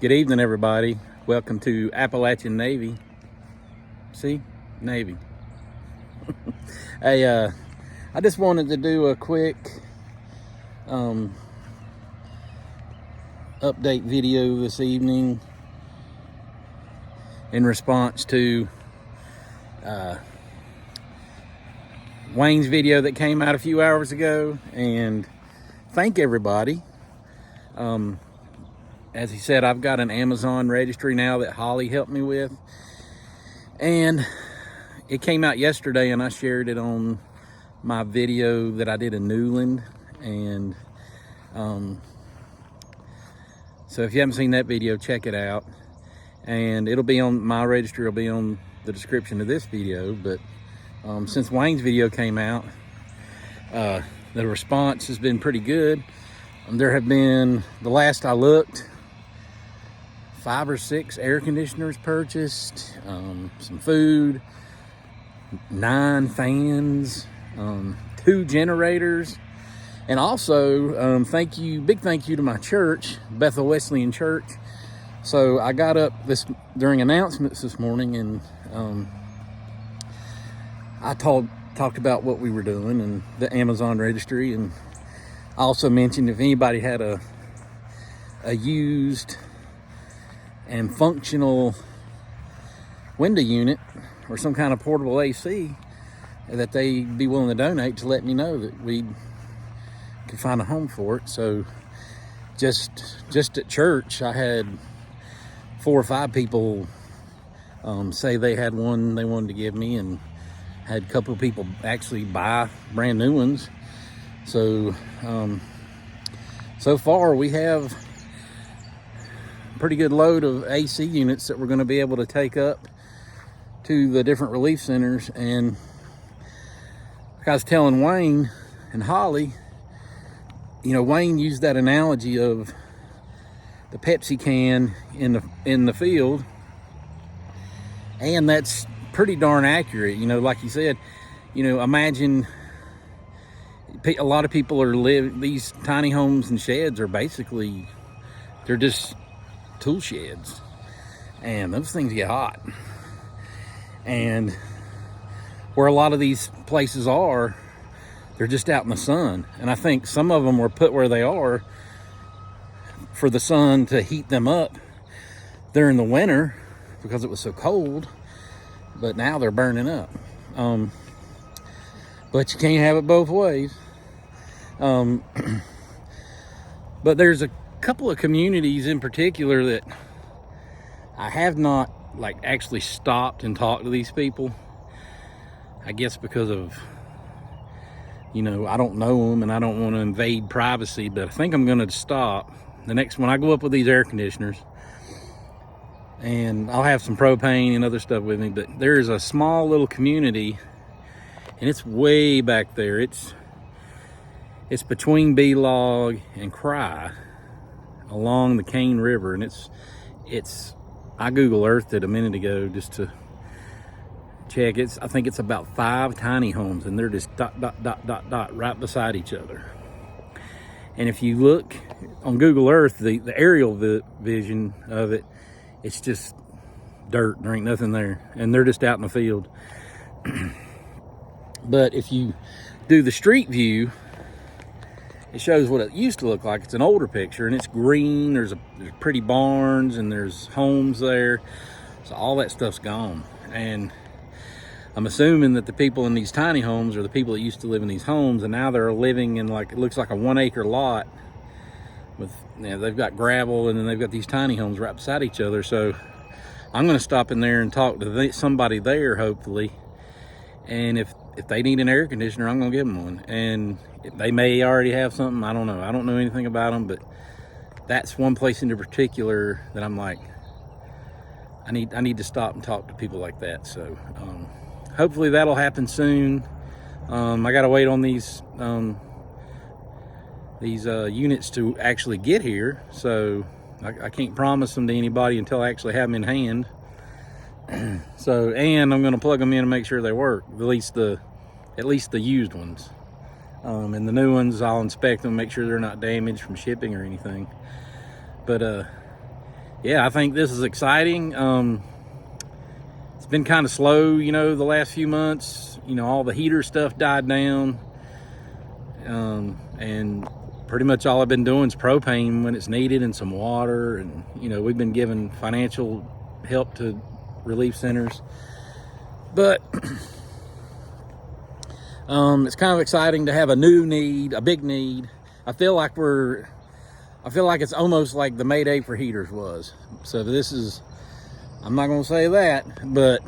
Good evening, everybody. Welcome to Appalachiannavy. See? Navy. Hey, I just wanted to do a quick update video this evening in response to Wayne's video that came out a few hours ago, and thank everybody. As he said, I've got an Amazon registry now that Holly helped me with, and it came out yesterday, and I shared it on my video that I did in Newland. And so if you haven't seen that video, check it out, and it'll be on my registry, will be on the description of this video. But since Wayne's video came out, the response has been pretty good. There have been, the last I looked, 5 or 6 air conditioners purchased, some food, 9 fans, 2 generators, and also big thank you to my church, Bethel Wesleyan Church. So I got up during announcements this morning, and I talked about what we were doing and the Amazon registry, and I also mentioned if anybody had a used and functional window unit or some kind of portable AC, that they'd be willing to donate, to let me know that we could find a home for it. So just at church, I had 4 or 5 people say they had one they wanted to give me, and had a couple of people actually buy brand new ones. So so far we have a pretty good load of AC units that we're going to be able to take up to the different relief centers. And like I was telling Wayne and Holly, you know, Wayne used that analogy of the Pepsi can in the field, and that's pretty darn accurate. You know, like he said, you know, imagine a lot of people these tiny homes and sheds are basically, they're just tool sheds, and those things get hot. And where a lot of these places are, they're just out in the sun. And I think some of them were put where they are for the sun to heat them up during the winter because it was so cold, but now they're burning up. But you can't have it both ways. But there's a couple of communities in particular that I have not actually stopped and talked to these people. I guess because of, you know, I don't know them and I don't want to invade privacy, but I think I'm going to stop the next when I go up with these air conditioners, and I'll have some propane and other stuff with me. But there's a small little community, and it's way back there. It's between B-Log and Cry along the Cane River, and it's I Google Earthed it a minute ago just to check. I think it's about 5 tiny homes, and they're just dot right beside each other. And if you look on Google Earth, the aerial vision of it, it's just dirt. There ain't nothing there, and they're just out in the field. But if you do the street view, it shows what it used to look like. It's an older picture, and it's green. There's pretty barns, and there's homes there. So all that stuff's gone. And I'm assuming that the people in these tiny homes are the people that used to live in these homes, and now they're living in it looks like a 1-acre lot with, you know, they've got gravel, and then they've got these tiny homes right beside each other. So I'm going to stop in there and talk to somebody there, hopefully. And if they need an air conditioner, I'm going to give them one. And they may already have something. I don't know. I don't know anything about them, but that's one place in particular that I'm like, I need to stop and talk to people like that. So hopefully that'll happen soon. I got to wait on these units to actually get here. So I can't promise them to anybody until I actually have them in hand. So, and I'm going to plug them in and make sure they work, at least the used ones. And the new ones, I'll inspect them, make sure they're not damaged from shipping or anything. But yeah, I think this is exciting. It's been kind of slow, you know, the last few months. You know, all the heater stuff died down. And pretty much all I've been doing is propane when it's needed and some water. And, you know, we've been giving financial help to relief centers. But it's kind of exciting to have a new need, a big need. I feel like it's almost like the Mayday for heaters was. So this is, I'm not going to say that, but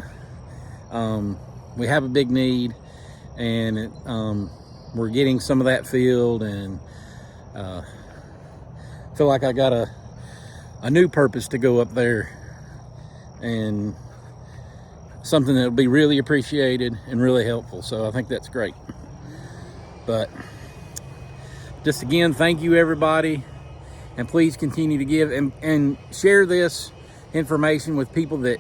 we have a big need, and we're getting some of that filled, and feel like I got a new purpose to go up there, and something that'll be really appreciated and really helpful. So I think that's great. But just again, thank you everybody, and please continue to give and share this information with people that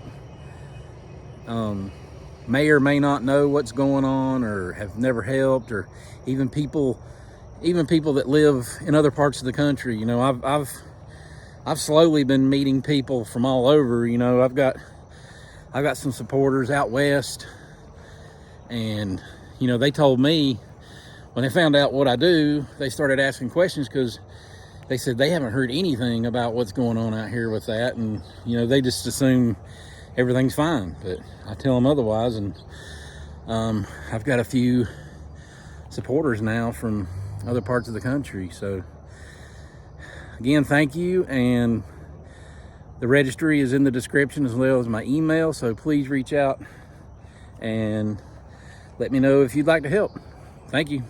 may or may not know what's going on, or have never helped, or even people that live in other parts of the country. You know, I've slowly been meeting people from all over. You know, I've got some supporters out west, and you know, they told me when they found out what I do, they started asking questions, because they said they haven't heard anything about what's going on out here with that, and you know, they just assume everything's fine. But I tell them otherwise, and I've got a few supporters now from other parts of the country. So again, thank you, and the registry is in the description as well as my email, so please reach out and let me know if you'd like to help. Thank you.